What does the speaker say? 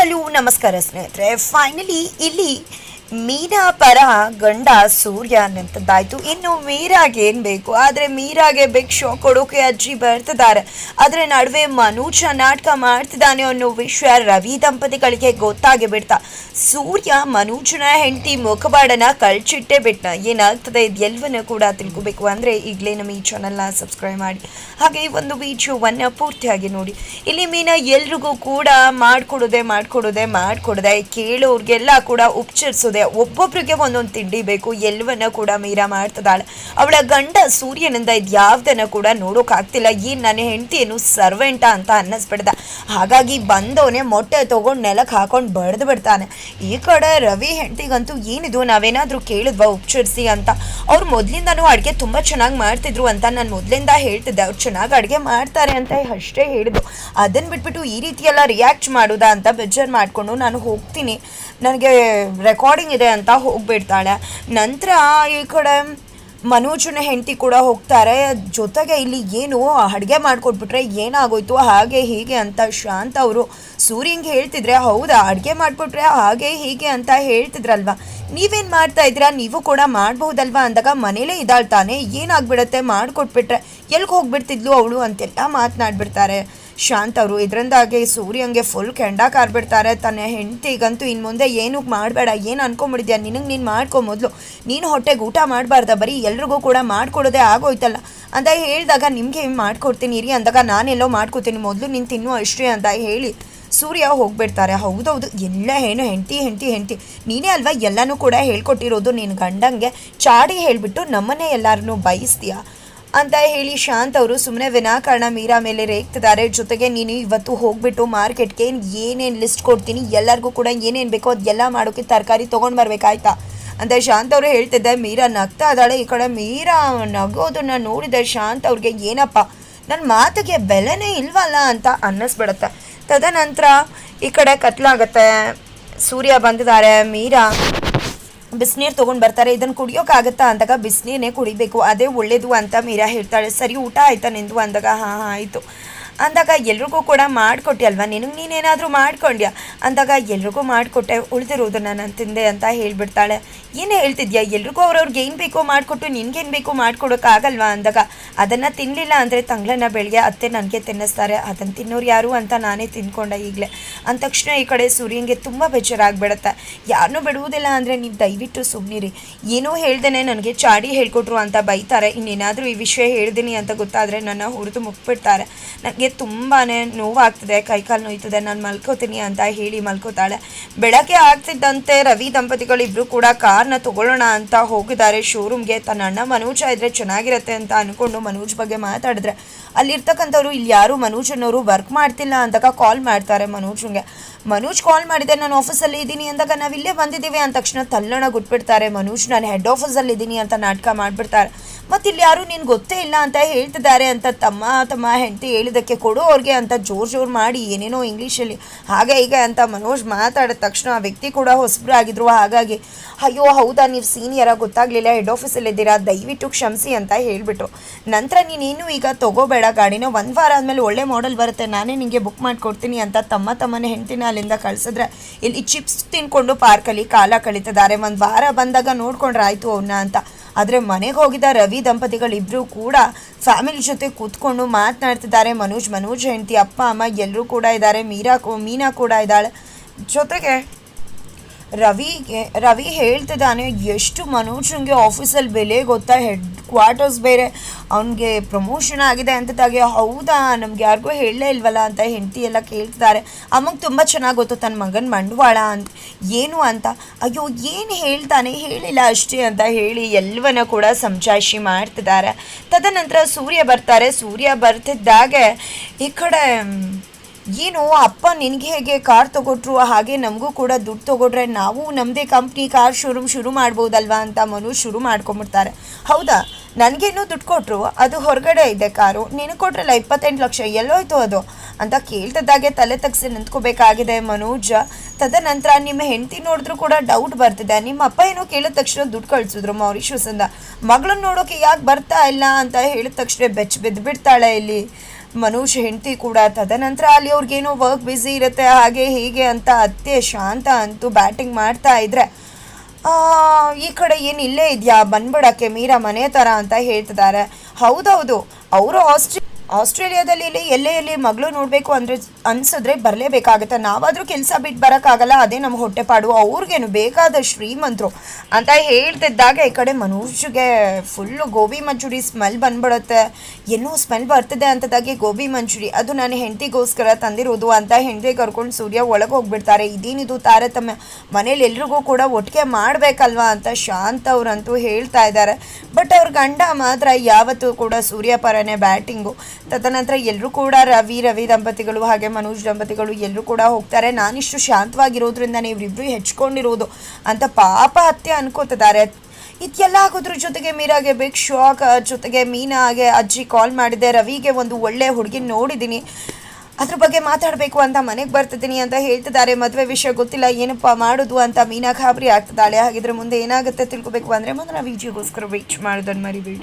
Hello ನಮಸ್ಕಾರ ಸ್ನೇಹಿತರೆ. Finally ಇಲ್ಲಿ ಮೀರಾ ಪರ ಗಂಡ ಸೂರ್ಯ ನಿಂತದ್ದಾಯ್ತು. ಇನ್ನು ಮೀರಾಗೆ ಏನ್ ಬೇಕು, ಆದ್ರೆ ಮೀರಾಗೆ ಬಿಗ್ ಶಾಕ್ ಕೊಡೋಕೆ ಅಜ್ಜಿ ಬರ್ತಿದ್ದಾರೆ. ಆದ್ರೆ ನಡುವೆ ಮನೋಜ ನಾಟಕ ಮಾಡ್ತಿದ್ದಾನೆ ಅನ್ನೋ ವಿಷಯ ರವಿ ದಂಪತಿಗಳಿಗೆ ಗೊತ್ತಾಗಿ ಬಿಡ್ತಾ ಸೂರ್ಯ ಮನೋಜನ ಹೆಂಡತಿ ಮುಖವಾಡನ ಕಳ್ಚಿಟ್ಟೇ ಬಿಟ್ಟ. ಏನಾಗ್ತದೆ ಇದೆಲ್ಲವನ್ನ ಕೂಡ ತಿಳ್ಕೊಬೇಕು ಅಂದ್ರೆ ಈಗಲೇ ನಮ್ಮ ಈ ಚಾನಲ್ನ ಸಬ್ಸ್ಕ್ರೈಬ್ ಮಾಡಿ, ಹಾಗೆ ಈ ಒಂದು ವಿಡಿಯೋವನ್ನ ಪೂರ್ತಿಯಾಗಿ ನೋಡಿ. ಇಲ್ಲಿ ಮೀನಾ ಎಲ್ರಿಗೂ ಕೂಡ ಮಾಡ್ಕೊಡೋದೆ ಕೇಳೋರ್ಗೆಲ್ಲ ಕೂಡ ಉಪಚರಿಸೋದೆ. ಒಬ್ಬೊಬ್ರಿಗೆ ಒಂದೊಂದು ತಿಂಡಿ ಬೇಕು, ಎಲ್ಲವನ್ನ ಕೂಡ ಮೀರಾ ಮಾಡ್ತಿದ್ದಾಳೆ. ಅವಳ ಗಂಡ ಸೂರ್ಯನಿಂದ ಇದ್ಯಾವ್ದನ್ನ ಕೂಡ ನೋಡೋಕ್ಕಾಗ್ತಿಲ್ಲ. ಏನ್ ನನ್ನ ಹೆಂಡತಿ ಏನು ಸರ್ವೆಂಟ ಅಂತ ಅನ್ನಿಸ್ಬಿಡ್ದ. ಹಾಗಾಗಿ ಬಂದವನೇ ಮೊಟ್ಟೆ ತಗೊಂಡು ನೆಲಕ್ಕೆ ಹಾಕೊಂಡು ಬಡ್ದು ಬಿಡ್ತಾನೆ. ಈ ಕಡೆ ರವಿ ಹೆಂಡತಿಗಂತೂ ಏನಿದು, ನಾವೇನಾದ್ರೂ ಕೇಳಿದ್ವಾ ಉಪಚರಿಸಿ ಅಂತ. ಅವ್ರು ಮೊದ್ಲಿಂದನೂ ಅಡುಗೆ ತುಂಬಾ ಚೆನ್ನಾಗಿ ಮಾಡ್ತಿದ್ರು ಅಂತ ನಾನು ಮೊದ್ಲಿಂದ ಹೇಳ್ತಿದ್ದೆ. ಅವ್ರು ಚೆನ್ನಾಗಿ ಅಡುಗೆ ಮಾಡ್ತಾರೆ ಅಂತ ಅಷ್ಟೇ ಹೇಳಿದ್ದು. ಅದನ್ನ ಬಿಟ್ಬಿಟ್ಟು ಈ ರೀತಿಯೆಲ್ಲ ರಿಯಾಕ್ಟ್ ಮಾಡೋದಾ ಅಂತ ಬೇಜಾರು ಮಾಡಿಕೊಂಡು ನಾನು ಹೋಗ್ತೀನಿ, ನನಗೆ ರೆಕಾರ್ಡಿಂಗ್ ಇದೆ ಅಂತ ಹೋಗ್ಬಿಡ್ತಾಳೆ. ನಂತರ ಈ ಕಡೆ ಮನೋಜನ ಹೆಂಡತಿ ಕೂಡ ಹೋಗ್ತಾರೆ. ಜೊತೆಗೆ ಇಲ್ಲಿ ಏನು ಅಡುಗೆ ಮಾಡಿಕೊಟ್ಬಿಟ್ರೆ ಏನಾಗೋಯ್ತು ಹಾಗೆ ಹೀಗೆ ಅಂತ ಶಾಂತ ಅವರು ಸೂರ್ಯಂಗೆ ಹೇಳ್ತಿದ್ರೆ, ಹೌದಾ ಅಡುಗೆ ಮಾಡಿಕೊಟ್ರೆ ಹಾಗೆ ಹೀಗೆ ಅಂತ ಹೇಳ್ತಿದ್ರಲ್ವಾ, ನೀವೇನು ಮಾಡ್ತಾ ಇದ್ದೀರಾ, ನೀವು ಕೂಡ ಮಾಡ್ಬಹುದಲ್ವಾ ಅಂದಾಗ ಮನೇಲೇ ಇದ್ದಾಳ್ತಾನೆ, ಏನಾಗ್ಬಿಡತ್ತೆ ಮಾಡಿಕೊಟ್ಬಿಟ್ರೆ ಎಲ್ಗೆ ಹೋಗ್ಬಿಡ್ತಿದ್ಲು ಅವಳು ಅಂತೆಲ್ಲ ಮಾತನಾಡ್ಬಿಡ್ತಾರೆ ಶಾಂತ್ ಅವರು. ಇದರಿಂದಾಗಿ ಸೂರ್ಯಂಗೆ ಫುಲ್ ಕೆಂಡ ಕಾರ್ಬಿಡ್ತಾರೆ. ತನ್ನ ಹೆಂಡತಿಗಂತೂ ಇನ್ನು ಮುಂದೆ ಏನೂ ಮಾಡಬೇಡ, ಏನು ಅನ್ಕೊಂಬಿಡಿದ್ಯಾ, ನಿನಗೆ ನೀನು ಮಾಡ್ಕೊ, ಮೊದಲು ನೀನು ಹೊಟ್ಟೆಗೆ ಊಟ ಮಾಡಬಾರ್ದ, ಬರೀ ಎಲ್ರಿಗೂ ಕೂಡ ಮಾಡ್ಕೊಡೋದೇ ಆಗೋಯ್ತಲ್ಲ ಅಂತ ಹೇಳಿದಾಗ ನಿಮಗೆ ಮಾಡ್ಕೊಡ್ತೀನಿ ಇರಿ ಅಂದಾಗ ನಾನೆಲ್ಲೋ ಮಾಡ್ಕೊತೀನಿ, ಮೊದಲು ನೀನು ತಿನ್ನು ಅಷ್ಟೇ ಅಂತ ಹೇಳಿ ಸೂರ್ಯ ಹೋಗ್ಬಿಡ್ತಾರೆ. ಹೌದೌದು, ಎಲ್ಲ ಏನು ಹೆಂಡತಿ ನೀನೇ ಅಲ್ವಾ ಎಲ್ಲನೂ ಕೂಡ ಹೇಳ್ಕೊಟ್ಟಿರೋದು, ನಿನ್ನ ಗಂಡಂಗೆ ಚಾಡಿ ಹೇಳಿಬಿಟ್ಟು ನಮ್ಮನ್ನೇ ಎಲ್ಲರನ್ನೂ ಬಯಸ್ತೀಯಾ ಅಂತ ಹೇಳಿ ಶಾಂತ್ ಅವರು ಸುಮ್ಮನೆ ವಿನಾಕಾರಣ ಮೀರಾ ಮೇಲೆ ರೇಗ್ತಿದ್ದಾರೆ. ಜೊತೆಗೆ ನೀನು ಇವತ್ತು ಹೋಗ್ಬಿಟ್ಟು ಮಾರ್ಕೆಟ್ಗೆ ಏನೇನು ಲಿಸ್ಟ್ ಕೊಡ್ತೀನಿ, ಎಲ್ಲರಿಗೂ ಕೂಡ ಏನೇನು ಬೇಕೋ ಅದೆಲ್ಲ ಮಾಡೋಕ್ಕೆ ತರಕಾರಿ ತೊಗೊಂಡು ಬರ್ಬೇಕಾಯ್ತಾ ಅಂತ ಶಾಂತ್ ಅವರು ಹೇಳ್ತಿದ್ದೆ. ಮೀರಾ ನಗ್ತಾ ಇದ್ದಾಳೆ. ಈ ಕಡೆ ಮೀರಾ ನಗೋದನ್ನ ನೋಡಿದೆ ಶಾಂತ್ ಅವ್ರಿಗೆ, ಏನಪ್ಪ ನನ್ನ ಮಾತಿಗೆ ಬೆಲೆನೇ ಇಲ್ವಲ್ಲ ಅಂತ ಅನ್ನಿಸ್ಬಿಡುತ್ತೆ. ತದನಂತರ ಈ ಕಡೆ ಕತ್ಲಾಗತ್ತೆ. ಸೂರ್ಯ ಬಂದಿದ್ದಾರೆ. ಮೀರಾ ಬಿಸಿನೀರು ತೊಗೊಂಡು ಬರ್ತಾರೆ. ಇದನ್ನು ಕುಡಿಯೋಕ್ಕಾಗತ್ತಾ ಅಂದಾಗ ಬಿಸಿನೀರನ್ನೇ ಕುಡಿಬೇಕು, ಅದೇ ಒಳ್ಳೇದು ಅಂತ ಮೀರಾ ಹೇಳ್ತಾಳೆ. ಸರಿ ಊಟ ಆಯ್ತಾ ನಿಂದು ಅಂದಾಗ ಹಾಂ ಆಯಿತು ಅಂದಾಗ ಎಲ್ರಿಗೂ ಕೂಡ ಮಾಡಿಕೊಟ್ಟೆ ಅಲ್ವಾ, ನಿನಗೆ ನೀನೇನಾದರೂ ಮಾಡ್ಕೊಂಡ್ಯಾ ಅಂದಾಗ ಎಲ್ರಿಗೂ ಮಾಡಿಕೊಟ್ಟೆ, ಉಳಿದಿರೋದನ್ನು ನಾನು ತಿಂದೆ ಅಂತ ಹೇಳಿಬಿಡ್ತಾಳೆ. ಏನು ಹೇಳ್ತಿದ್ಯಾ, ಎಲ್ರಿಗೂ ಅವ್ರವ್ರಿಗೆ ಏನು ಬೇಕೋ ಮಾಡಿಕೊಟ್ಟು ನಿನ್ಗೇನು ಬೇಕೋ ಮಾಡ್ಕೊಡೋಕ್ಕಾಗಲ್ವಾ ಅಂದಾಗ, ಅದನ್ನು ತಿನ್ನಲಿಲ್ಲ ಅಂದರೆ ತಂಗ್ಳನ್ನ ಬೆಳಗ್ಗೆ ಅತ್ತೆ ನನಗೆ ತಿನ್ನಿಸ್ತಾರೆ, ಅದನ್ನು ತಿನ್ನೋರು ಯಾರು ಅಂತ ನಾನೇ ತಿನ್ಕೊಂಡೆ ಈಗಲೇ ಅಂದ ತಕ್ಷಣ ಈ ಕಡೆ ಸೂರ್ಯಂಗೆ ತುಂಬ ಬೇಜಾರಾಗ್ಬಿಡುತ್ತೆ. ಯಾರನ್ನೂ ಬಿಡುವುದಿಲ್ಲ ಅಂದರೆ ನೀವು ದಯವಿಟ್ಟು ಸುಮ್ಮನಿರಿ, ಏನೂ ಹೇಳ್ದೇನೆ ನನಗೆ ಚಾಡಿ ಹೇಳ್ಕೊಟ್ರು ಅಂತ ಬೈತಾರೆ, ಇನ್ನೇನಾದರೂ ಈ ವಿಷಯ ಹೇಳ್ತೀನಿ ಅಂತ ಗೊತ್ತಾದರೆ ನನ್ನ ಹುರಿದು ಮುಕ್ಬಿಡ್ತಾರೆ, ನನಗೆ ತುಂಬಾ ನೋವಾಗ್ತದೆ, ಕೈಕಾಲು ನೋಯ್ತದೆ, ನಾನು ಮಲ್ಕೋತೀನಿ ಅಂತ ಹೇಳಿ ಮಲ್ಕೋತಾಳೆ. ಬೆಳಗ್ಗೆ ಆಗ್ತಿದ್ದಂತೆ ರವಿ ದಂಪತಿಗಳಿಬ್ರು ಕೂಡ ಕಾರ್ನ ತಗೊಳ್ಳೋಣ ಅಂತ ಹೋಗಿದ್ದಾರೆ ಶೋರೂಮ್ಗೆ. ತನ್ನ ಅಣ್ಣ ಮನೋಜ ಇದ್ರೆ ಚೆನ್ನಾಗಿರತ್ತೆ ಅಂತ ಅನ್ಕೊಂಡು ಮನೋಜ್ ಬಗ್ಗೆ ಮಾತಾಡಿದ್ರೆ ಅಲ್ಲಿರ್ತಕ್ಕಂಥವ್ರು ಇಲ್ಲಿ ಯಾರು ಮನೋಜನವರು ವರ್ಕ್ ಮಾಡ್ತಿಲ್ಲ ಅಂದಾಗ ಕಾಲ್ ಮಾಡ್ತಾರೆ ಮನೋಜ್ಗೆ. ಮನೋಜ್ ಕಾಲ್ ಮಾಡಿದೆ, ನಾನು ಆಫೀಸಲ್ಲಿ ಇದ್ದೀನಿ ಅಂದಾಗ ನಾವಿಲ್ಲೇ ಬಂದಿದ್ದೀವಿ ಅಂದ ತಕ್ಷಣ ತಲ್ಲಣ ಗುಟ್ಬಿಡ್ತಾರೆ. ಮನೋಜ್ ನಾನು ಹೆಡ್ ಆಫೀಸಲ್ಲಿ ಇದ್ದೀನಿ ಅಂತ ನಾಟಕ ಮಾಡಿಬಿಡ್ತಾರೆ. ಮತ್ತು ಇಲ್ಲಿ ಯಾರು ನಿನ್ಗೆ ಗೊತ್ತೇ ಇಲ್ಲ ಅಂತ ಹೇಳ್ತಿದ್ದಾರೆ ಅಂತ ತಮ್ಮ ಹೆಂಡತಿ ಹೇಳಿದ್ದಕ್ಕೆ ಕೊಡು ಅವ್ರಿಗೆ ಅಂತ ಜೋರು ಮಾಡಿ ಏನೇನೋ ಇಂಗ್ಲೀಷಲ್ಲಿ ಹಾಗೆ ಹೀಗೆ ಅಂತ ಮನೋಜ್ ಮಾತಾಡಿದ ತಕ್ಷಣ ಆ ವ್ಯಕ್ತಿ ಕೂಡ ಹೊಸಬ್ರು ಆಗಿದ್ರು. ಹಾಗಾಗಿ ಅಯ್ಯೋ ಹೌದಾ ನೀವು ಸೀನಿಯರಾಗಿ ಗೊತ್ತಾಗಲಿಲ್ಲ, ಹೆಡ್ ಆಫೀಸಲ್ಲಿ ಇದ್ದೀರಾ, ದಯವಿಟ್ಟು ಕ್ಷಮಿಸಿ ಅಂತ ಹೇಳಿಬಿಟ್ಟು ನಂತರ ನೀನೇನು ಈಗ ತೊಗೋಬೇಡ ಗಾಡಿನ, ಒಂದು ವಾರ ಆದಮೇಲೆ ಒಳ್ಳೆ ಮಾಡೆಲ್ ಬರುತ್ತೆ, ನಾನೇ ನಿಮಗೆ ಬುಕ್ ಮಾಡಿಕೊಡ್ತೀನಿ ಅಂತ ತಮ್ಮನೇ ಹೆಂಡತಿನ ಅಲ್ಲಿಂದ ಕಳಿಸಿದ್ರೆ ಇಲ್ಲಿ ಚಿಪ್ಸ್ ತಿನ್ಕೊಂಡು ಪಾರ್ಕಲ್ಲಿ ಕಾಲ ಕಳೀತಿದ್ದಾರೆ. ಒಂದು ವಾರ ಬಂದಾಗ ನೋಡ್ಕೊಂಡ್ರೆ ಆಯಿತು ಅವನ್ನ ಅಂತ. ಆದರೆ ಮನೆಗೆ ಹೋಗಿದ್ದ ರವಿ ದಂಪತಿಗಳಿಬ್ಬರು ಕೂಡ ಫ್ಯಾಮಿಲಿ ಜೊತೆ ಕೂತ್ಕೊಂಡು ಮಾತನಾಡ್ತಿದ್ದಾರೆ. ಮನೋಜ್ ಹೆಂಡತಿ ಅಪ್ಪ ಅಮ್ಮ ಎಲ್ಲರೂ ಕೂಡ ಇದ್ದಾರೆ, ಮೀನಾ ಕೂಡ ಇದ್ದಾಳೆ. ಜೊತೆಗೆ ರವಿ ಹೇಳ್ತಿದ್ದಾನೆ, ಎಷ್ಟು ಮನೋಜಂಗೆ ಆಫೀಸಲ್ಲಿ ಬೆಲೆ ಗೊತ್ತಾ, ಹೆಡ್ ಕ್ವಾರ್ಟರ್ಸ್ ಬೇರೆ, ಅವನಿಗೆ ಪ್ರಮೋಷನ್ ಆಗಿದೆ ಅಂತದಾಗೆ. ಹೌದಾ ನಮ್ಗೆ ಯಾರಿಗೂ ಹೇಳಲೇ ಇಲ್ವಲ್ಲ ಅಂತ ಹೆಂಡತಿ ಎಲ್ಲ ಕೇಳ್ತಿದ್ದಾರೆ. ಅಮ್ಮಗೆ ತುಂಬ ಚೆನ್ನಾಗಿ ಗೊತ್ತು ತನ್ನ ಮಗನ ಬಂಡವಾಳ ಅಂತ ಏನು ಅಂತ. ಅಯ್ಯೋ ಏನು ಹೇಳ್ತಾನೆ, ಹೇಳಿಲ್ಲ ಅಷ್ಟೇ ಅಂತ ಹೇಳಿ ಎಲ್ಲವನ್ನ ಕೂಡ ಸಮಜಾಯಿಷಿ ಮಾಡ್ತಿದ್ದಾರೆ. ತದನಂತರ ಸೂರ್ಯ ಬರ್ತಾರೆ. ಸೂರ್ಯ ಬರ್ತಿದ್ದಾಗೆ ಈ ಕಡೆ ಏನು ಅಪ್ಪ ನಿನಗೆ ಹೇಗೆ ಕಾರ್ ತೊಗೊಟ್ರು ಹಾಗೆ ನಮಗೂ ಕೂಡ ದುಡ್ಡು ತೊಗೊಟ್ರೆ ನಾವು ನಮ್ಮದೇ ಕಂಪ್ನಿ ಕಾರ್ ಶೋರೂಮ್ ಶುರು ಮಾಡ್ಬೋದಲ್ವಾ ಅಂತ ಮನೋಜ್ ಶುರು ಮಾಡ್ಕೊಂಬಿಡ್ತಾರೆ. ಹೌದಾ ನನಗೇನು ದುಡ್ಡು ಕೊಟ್ಟರು, ಅದು ಹೊರಗಡೆ ಇದೆ ಕಾರು, ನಿನಗೆ ಕೊಟ್ರಲ್ಲ 28 ಲಕ್ಷ, ಎಲ್ಲೋಯ್ತು ಅದು ಅಂತ ಕೇಳ್ತಿದ್ದಾಗೆ ತಲೆ ತಗ್ಸಿ ನಿಂತ್ಕೋಬೇಕಾಗಿದೆ ಮನೋಜ. ತದನಂತರ ನಿಮ್ಮ ಹೆಂಡತಿ ನೋಡಿದ್ರು ಕೂಡ ಡೌಟ್ ಬರ್ತಿದೆ. ನಿಮ್ಮ ಅಪ್ಪ ಏನೋ ಕೇಳಿದ ತಕ್ಷಣ ದುಡ್ಡು ಕಳಿಸಿದ್ರು ಮಾರಿಷಸ್ಸಿಂದ, ಮಗಳನ್ನ ನೋಡೋಕೆ ಯಾಕೆ ಬರ್ತಾ ಇಲ್ಲ ಅಂತ ಹೇಳಿದ ತಕ್ಷಣ ಬೆಚ್ಚ ಬಿದ್ದುಬಿಡ್ತಾಳೆ ಇಲ್ಲಿ ಮನೋಜ್ ಹೆಂಡತಿ ಕೂಡ. ತದನಂತರ ಅಲ್ಲಿ ಅವ್ರಿಗೇನೋ ವರ್ಕ್ ಬ್ಯುಸಿ ಇರುತ್ತೆ ಹಾಗೆ ಹೀಗೆ ಅಂತ ಅತ್ತೆ ಶಾಂತ ಅಂತೂ ಬ್ಯಾಟಿಂಗ್ ಮಾಡ್ತಾ ಇದ್ರೆ ಈ ಕಡೆ ಏನು ಇಲ್ಲೇ ಇದೆಯಾ ಬಂದ್ಬಿಡಕ್ಕೆ ಮೀರಾ ಮನೆ ಥರ ಅಂತ ಹೇಳ್ತಿದ್ದಾರೆ. ಹೌದೌದು, ಅವರು ಆಸ್ಟ್ರೇಲಿಯಾದಲ್ಲಿ ಎಲ್ಲಿ ಮಗಳು ನೋಡಬೇಕು ಅಂದರೆ ಅನ್ಸಿದ್ರೆ ಬರಲೇಬೇಕಾಗುತ್ತೆ. ನಾವಾದರೂ ಕೆಲಸ ಬಿಟ್ಟು ಬರೋಕ್ಕಾಗಲ್ಲ, ಅದೇ ನಮ್ಮ ಹೊಟ್ಟೆಪಾಡು. ಅವ್ರಿಗೇನು ಬೇಕಾದ ಶ್ರೀಮಂತರು ಅಂತ ಹೇಳ್ತಿದ್ದಾಗ ಈ ಕಡೆ ಮನೋಜ್ಗೆ ಫುಲ್ಲು ಗೋಬಿ ಮಂಚೂರಿ ಸ್ಮೆಲ್ ಬಂದ್ಬಿಡುತ್ತೆ. ಏನೋ ಸ್ಮೆಲ್ ಬರ್ತಿದೆ ಅಂತದಾಗೆ ಗೋಬಿ ಮಂಚೂರಿ, ಅದು ನಾನು ಹೆಂಡತಿಗೋಸ್ಕರ ತಂದಿರೋದು ಅಂತ ಹೆಂಡತಿ ಕರ್ಕೊಂಡು ಸೂರ್ಯ ಒಳಗೆ ಹೋಗ್ಬಿಡ್ತಾರೆ. ಇದೇನಿದು ತಾರತಮ್ಯ, ಮನೇಲಿ ಎಲ್ರಿಗೂ ಕೂಡ ಒಟ್ಟಿಗೆ ಮಾಡಬೇಕಲ್ವಾ ಅಂತ ಶಾಂತ ಅವರಂತೂ ಹೇಳ್ತಾ ಇದ್ದಾರೆ. ಬಟ್ ಅವ್ರ ಗಂಡ ಮಾತ್ರ ಯಾವತ್ತೂ ಕೂಡ ಸೂರ್ಯ ಪರನೇ ಬ್ಯಾಟಿಂಗು. ತದನಂತರ ಎಲ್ಲರೂ ಕೂಡ ರವಿ ದಂಪತಿಗಳು ಹಾಗೆ ಮನೋಜ್ ದಂಪತಿಗಳು ಎಲ್ಲರೂ ಕೂಡ ಹೋಗ್ತಾರೆ. ನಾನಿಷ್ಟು ಶಾಂತವಾಗಿರೋದ್ರಿಂದ ಇವರಿಬ್ರು ಹೆಚ್ಕೊಂಡಿರೋದು ಅಂತ ಪಾಪ ಹತ್ಯೆ ಅನ್ಕೋತಿದ್ದಾರೆ. ಇದೆಲ್ಲ ಆಗೋದ್ರ ಜೊತೆಗೆ ಮೀರಾಗೆ ಬಿಗ್ ಶಾಕ್. ಜೊತೆಗೆ ಮೀನಾಗೆ ಅಜ್ಜಿ ಕಾಲ್ ಮಾಡಿದೆ, ರವಿಗೆ ಒಂದು ಒಳ್ಳೆ ಹುಡುಗಿ ನೋಡಿದ್ದೀನಿ, ಅದ್ರ ಬಗ್ಗೆ ಮಾತಾಡಬೇಕು ಅಂತ ಮನೆಗೆ ಬರ್ತಿದ್ದೀನಿ ಅಂತ ಹೇಳ್ತಿದ್ದಾರೆ. ಮದುವೆ ವಿಷಯ ಗೊತ್ತಿಲ್ಲ, ಏನಪ್ಪ ಮಾಡೋದು ಅಂತ ಮೀನಾ ಗಾಬರಿ ಆಗ್ತಿದ್ದಾಳೆ. ಹಾಗಿದ್ರೆ ಮುಂದೆ ಏನಾಗುತ್ತೆ ತಿಳ್ಕೊಬೇಕು ಅಂದರೆ ಮೊದಲ ವಿಡಿಯೋಗೋಸ್ಕರ ವೇಟ್ ಮಾಡೋದನ್ನು ಮರಿಬೇಡಿ.